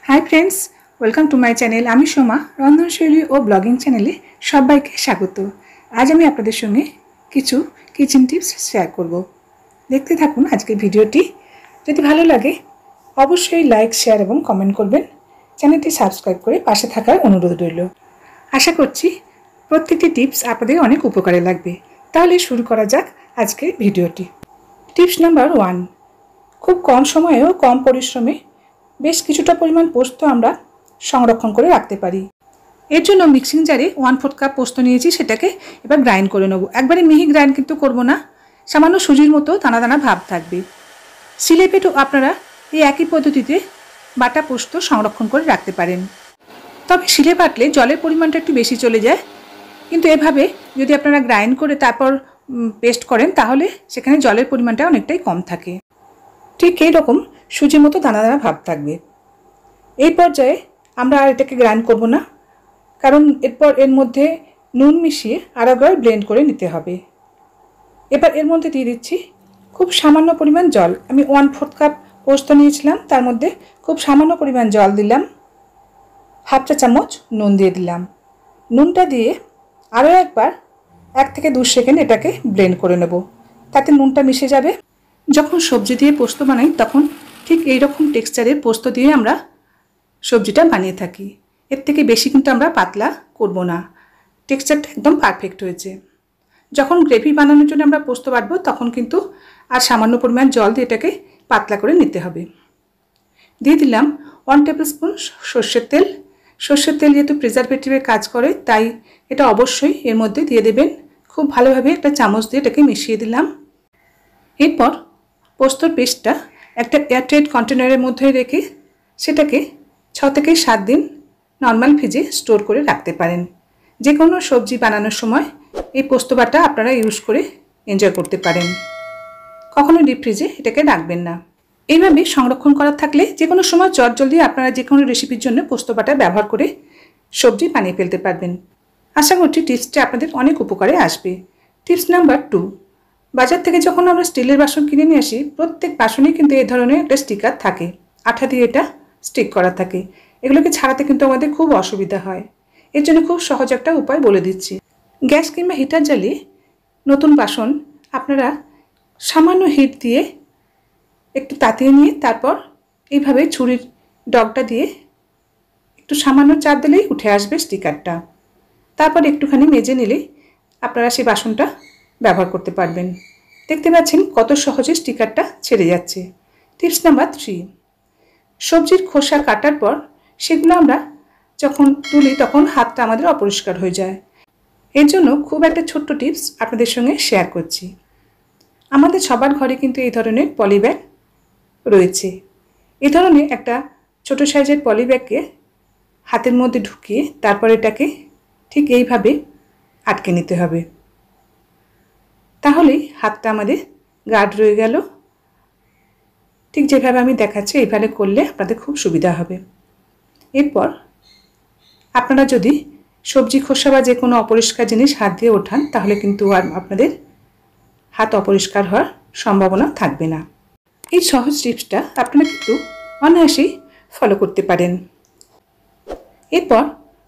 High friends welcome to my channel आमी सोमा रंधनशैली और bulging चैनेले सबाइके स्वागत। आज आमी आपनादेर संगे किछु किचेन टिप्स शेयर करब। देखते थाकुन आजकेर भिडियोटी। यदि भालो लागे अवश्यई लाइक शेयर एबं कमेंट करबेन। चैनलटी सबस्क्राइब करे पाशे थाकार अनुरोध रइल। आशा करछि प्रत्येकटी टिप्स आपनादेर अनेक उपकारे लागबे। ताहले शुरू करा जाक आजकेर भिडियोटी। टिप्स नम्बर 1, खूब कम समय और कम परिश्रमे बेश किछुटा परिमाण पोस्त आमरा संरक्षण करे राखते पारी। एर जोन्नो मिक्सिंग जारे 1/4 काप पोस्त नियेछि, सेटाके एबार ग्राइंड करे नेब। एकबारे मिहि ग्राइंड किन्तु करब ना, सामान्य सुजिर मतो दाना दाना भाव थाकबे। सिले पेटेও आपनारा এই একই পদ্ধতিতে বাটা পোস্ত সংরক্ষণ করে রাখতে পারেন। তবে শিলে বাটলে জলের পরিমাণটা একটু বেশি চলে যায়, কিন্তু এভাবে যদি আপনারা গ্রাইন্ড করে তারপর পেস্ট করেন তাহলে সেখানে জলের পরিমাণটা অনেকটাই কম থাকে। ঠিক এই রকম সুজির মতো দানা দানা ভাব থাকবে। এই পর্যায়ে আমরা আর এটাকে গ্রাইন্ড করব না, কারণ এরপর এর মধ্যে নুন মিশিয়ে আরেকবার ব্লেন্ড করে নিতে হবে। এবার এর মধ্যে দিয়ে দিচ্ছি খুব সামান্য পরিমাণ জল। আমি 1/4 কাপ পোস্ত নিয়েছিলাম, তার মধ্যে খুব সামান্য পরিমাণ জল দিলাম, হাফ চা চামচ নুন দিয়ে দিলাম। নুনটা দিয়ে আরও একবার 1 থেকে 2 সেকেন্ড এটাকে ব্লেন্ড করে নেব, তাতে নুনটা মিশে যাবে। যখন সবজি দিয়ে পোস্ত বানাই তখন ঠিক এই রকম টেক্সচারের পোস্ত দিয়ে আমরা সবজিটা বানিয়ে থাকি। এর থেকে বেশি কিন্তু আমরা পাতলা করব না, টেক্সচারটা একদম পারফেক্ট হয়েছে। যখন গ্রেভি বানানোর জন্য আমরা পোস্ত বাটবো তখন কিন্তু আর সামান্য পরিমাণ জল দিয়ে এটাকে পাতলা করে নিতে হবে। দিয়ে দিলাম 1 টেবিল স্পুন সর্ষের তেল। সর্ষের তেল যেহেতু প্রিজারভেটিভের কাজ করে তাই এটা অবশ্যই এর মধ্যে দিয়ে দেবেন। খুব ভালোভাবে একটা চামচ দিয়ে এটাকে মিশিয়ে দিলাম। এরপর পোস্তর পেস্টটা একটা এয়ারটাইট কন্টেনারের মধ্যে রেখে সেটাকে 6 থেকে 7 দিন নর্মাল ফ্রিজে স্টোর করে রাখতে পারেন। যে কোনো সবজি বানানোর সময় এই পোস্ত বাটা আপনারা ইউজ করে এনজয় করতে পারেন। কখনো ডিপ ফ্রিজে এটাকে রাখবেন না। এইভাবে সংরক্ষণ করা থাকলে যে কোনো সময় চটজলদি আপনারা যে কোনো রেসিপির জন্য পোস্ত বাটা ব্যবহার করে সবজি বানিয়ে ফেলতে পারবেন। আশা করছি টিপসটা আপনাদের অনেক উপকারে আসবে। টিপস নাম্বার 2, বাজার থেকে যখন আমরা স্টিলের বাসন কিনে নিয়ে আসি প্রত্যেক বাসনে কিন্তু এই ধরনের একটা স্টিকার থাকে, আঠা দিয়ে এটা স্টিক করা থাকে। এগুলোকে ছাড়াতে কিন্তু আমাদের খুব অসুবিধা হয়। এর জন্য খুব সহজ একটা উপায় বলে দিচ্ছি। গ্যাস কিংবা হিটার জ্বালিয়ে নতুন বাসন আপনারা সামান্য হিট দিয়ে একটু তাতিয়ে নিয়ে তারপর এইভাবে ছুরির ডগটা দিয়ে একটু সামান্য চাপ দিলেই উঠে আসবে স্টিকারটা। তারপর একটুখানি মেজে নিলেই আপনারা সেই বাসনটা ব্যবহার করতে পারবেন। দেখতে পাচ্ছেন কত সহজে স্টিকারটা ছেড়ে যাচ্ছে। টিপস নাম্বার 3, সবজির খোসা কাটার পর সেগুলো আমরা যখন তুলি তখন হাতটা আমাদের অপরিষ্কার হয়ে যায়। এর জন্য খুব একটা ছোট্ট টিপস আপনাদের সঙ্গে শেয়ার করছি। আমাদের সবার ঘরে কিন্তু এই ধরনের পলিব্যাগ রয়েছে। এই ধরনের একটা ছোট সাইজের পলিব্যাগকে হাতের মধ্যে ঢুকিয়ে তারপর এটাকে ঠিক এইভাবে আটকে নিতে হবে। তাহলেই হাতটা আমাদের গার্ড রয়ে গেল। ঠিক যেভাবে আমি দেখাচ্ছি এইভাবে করলে আপনাদের খুব সুবিধা হবে। এরপর আপনারা যদি সবজি খোসা বা যে কোনো অপরিষ্কার জিনিস হাত দিয়ে ওঠান তাহলে কিন্তু আর আপনাদের হাত অপরিষ্কার হওয়ার সম্ভাবনা থাকবে না। এই সহজ টিপসটা আপনারা কিন্তু অনায়াসেই ফলো করতে পারেন। এরপর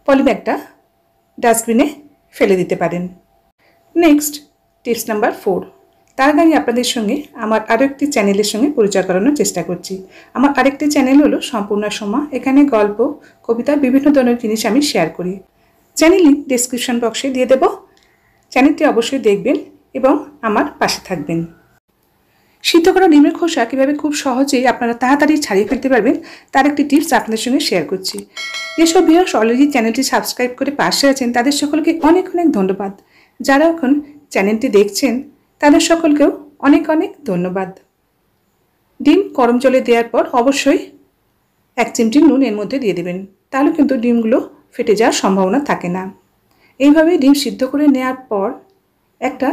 পলিব্যাগটা ডাস্টবিনে ফেলে দিতে পারেন। নেক্সট টিপস নাম্বার 4, তার আগে আপনাদের সঙ্গে আমার আরও একটি চ্যানেলের সঙ্গে পরিচয় করানোর চেষ্টা করছি। আমার আরেকটি চ্যানেল হলো সম্পূর্ণ সমা। এখানে গল্প, কবিতা, বিভিন্ন ধরনের জিনিস আমি শেয়ার করি। চ্যানেল লিঙ্ক ডেসক্রিপশন বক্সে দিয়ে দেব। চ্যানেলটি অবশ্যই দেখবেন এবং আমার পাশে থাকবেন। সিদ্ধ করা ডিমের খোসা কীভাবে খুব সহজেই আপনারা তাড়াতাড়ি ছাড়িয়ে ফেলতে পারবেন তার একটি টিপস আপনাদের সঙ্গে শেয়ার করছি। যেসব ভিউয়ার্স অলরেডি চ্যানেলটি সাবস্ক্রাইব করে পাশে আছেন তাদের সকলকে অনেক অনেক ধন্যবাদ। যারা এখন চ্যানেলটি দেখছেন তাদের সকলকেও অনেক অনেক ধন্যবাদ। ডিম গরম জলে দেওয়ার পর অবশ্যই 1 চিমটি নুন এর মধ্যে দিয়ে দেবেন, তাহলে কিন্তু ডিমগুলো ফেটে যাওয়ার সম্ভাবনা থাকে না। এইভাবে ডিম সিদ্ধ করে নেওয়ার পর একটা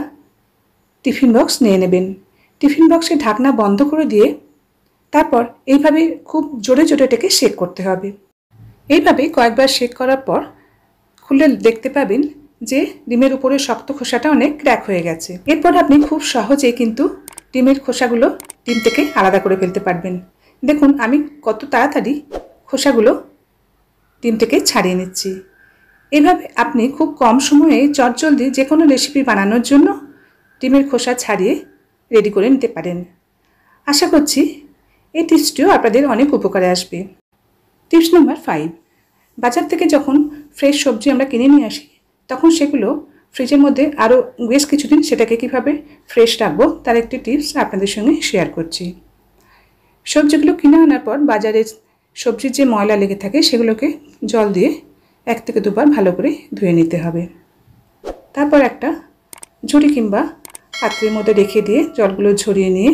টিফিন বক্স নিয়ে নেবেন। টিফিন বক্সে ঢাকনা বন্ধ করে দিয়ে তারপর এইভাবে খুব জোরে জোরে এটাকে শেক করতে হবে। এইভাবে কয়েকবার শেক করার পর খুলে দেখতে পাবেন যে ডিমের উপরে শক্ত খোসাটা অনেক ক্র্যাক হয়ে গেছে। এরপর আপনি খুব সহজেই কিন্তু ডিমের খোসাগুলো ডিম থেকে আলাদা করে ফেলতে পারবেন। দেখুন আমি কত তাড়াতাড়ি খোসাগুলো ডিম থেকে ছাড়িয়ে নিচ্ছি। এভাবে আপনি খুব কম সময়ে চটজলদি যে কোনো রেসিপি বানানোর জন্য ডিমের খোসা ছাড়িয়ে রেডি করে নিতে পারেন। আশা করছি এই টিপসটিও আপনাদের অনেক উপকারে আসবে। টিপস নাম্বার 5, বাজার থেকে যখন ফ্রেশ সবজি আমরা কিনে নিয়ে আসি তখন সেগুলো ফ্রিজের মধ্যে আরও বেশ কিছুদিন সেটাকে কীভাবে ফ্রেশ রাখবো তার একটি টিপস আপনাদের সঙ্গে শেয়ার করছি। সবজিগুলো কিনে আনার পর বাজারে সবজির যে ময়লা লেগে থাকে সেগুলোকে জল দিয়ে 1 থেকে 2 বার ভালো করে ধুয়ে নিতে হবে। তারপর একটা ঝুড়ি কিংবা পাত্রের মধ্যে রেখে দিয়ে জলগুলো ঝরিয়ে নিয়ে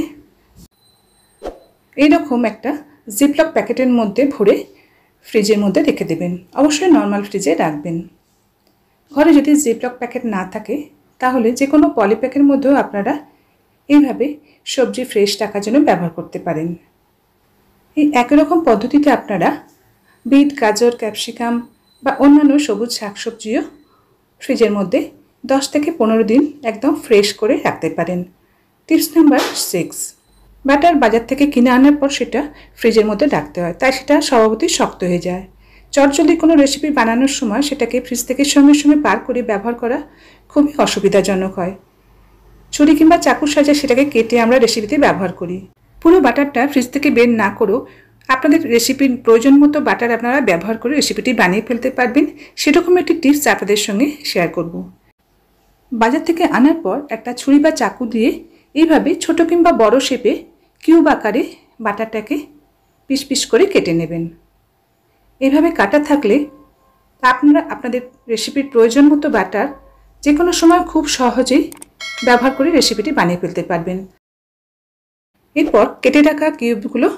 এইরকম একটা জিপলক প্যাকেটের মধ্যে ভরে ফ্রিজের মধ্যে রেখে দেবেন। অবশ্যই নর্মাল ফ্রিজে রাখবেন। ঘরে যদি জিপলক প্যাকেট না থাকে তাহলে যে কোনো পলিপ্যাকের মধ্যেও আপনারা এইভাবে সবজি ফ্রেশ রাখার জন্য ব্যবহার করতে পারেন। এই একই রকম পদ্ধতিতে আপনারা বিট, গাজর, ক্যাপসিকাম বা অন্যান্য সবুজ শাকসবজিও ফ্রিজের মধ্যে 10 থেকে 15 দিন একদম ফ্রেশ করে রাখতে পারেন। টিপস নাম্বার 6, বাটার বাজার থেকে কিনে আনার পর সেটা ফ্রিজের মধ্যে রাখতে হয়, তাই সেটা স্বভাবতই শক্ত হয়ে যায়। চটজলদি কোনো রেসিপি বানানোর সময় সেটাকে ফ্রিজ থেকে সঙ্গে সঙ্গে পার করে ব্যবহার করা খুবই অসুবিধাজনক হয়। ছুরি কিংবা চাকুর সাহায্যে সেটাকে কেটে আমরা রেসিপিতে ব্যবহার করি। পুরো বাটারটা ফ্রিজ থেকে বের না করেও আপনাদের রেসিপির প্রয়োজন মতো বাটার আপনারা ব্যবহার করে রেসিপিটি বানিয়ে ফেলতে পারবেন। সেরকম একটি টিপস আপনাদের সঙ্গে শেয়ার করব। বাজার থেকে আনার পর একটা ছুরি বা চাকু দিয়ে এইভাবে ছোট কিংবা বড় শেপে কিউব আকারে বাটারটাকে পিস পিস করে কেটে নেবেন। এভাবে কাটা থাকলে আপনারা আপনাদের রেসিপির প্রয়োজন মতো বাটার যে কোনো সময় খুব সহজেই ব্যবহার করে রেসিপিটি বানিয়ে ফেলতে পারবেন। এরপর কেটে রাখা কিউবগুলো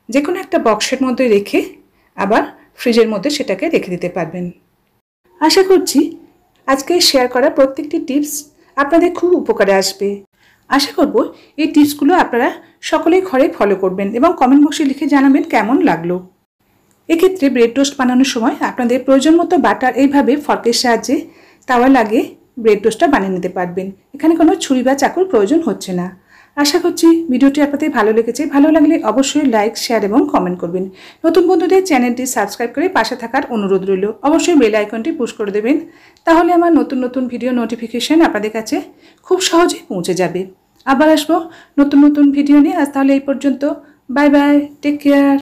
যে কোনো একটা বক্সের মধ্যে রেখে আবার ফ্রিজের মধ্যে সেটাকে রেখে দিতে পারবেন। আশা করছি আজকে শেয়ার করা প্রত্যেকটি টিপস আপনাদের খুব উপকারে আসবে। আশা করব এই টিপসগুলো আপনারা সকলেই ঘরে ফলো করবেন এবং কমেন্ট বক্সে লিখে জানাবেন কেমন লাগলো। এক্ষেত্রে ব্রেড টোস্ট বানানোর সময় আপনাদের প্রয়োজন মতো বাটার এইভাবে ফর্কের সাহায্যে তাওয়া লাগিয়ে ব্রেড টোস্টটা বানিয়ে নিতে পারবেন। এখানে কোনো ছুরি বা চাকুর প্রয়োজন হচ্ছে না। আশা করছি ভিডিওটি আপনাদের ভালো লেগেছে। ভালো লাগলে অবশ্যই লাইক, শেয়ার এবং কমেন্ট করবেন। নতুন বন্ধুদের চ্যানেলটি সাবস্ক্রাইব করে পাশে থাকার অনুরোধ রইল। অবশ্যই বেল আইকনটি পুশ করে দেবেন, তাহলে আমার নতুন নতুন ভিডিও নোটিফিকেশন আপনাদের কাছে খুব সহজেই পৌঁছে যাবে। আবার আসবো নতুন নতুন ভিডিও নিয়ে। আজ তাহলে এই পর্যন্ত। Bye bye, take care.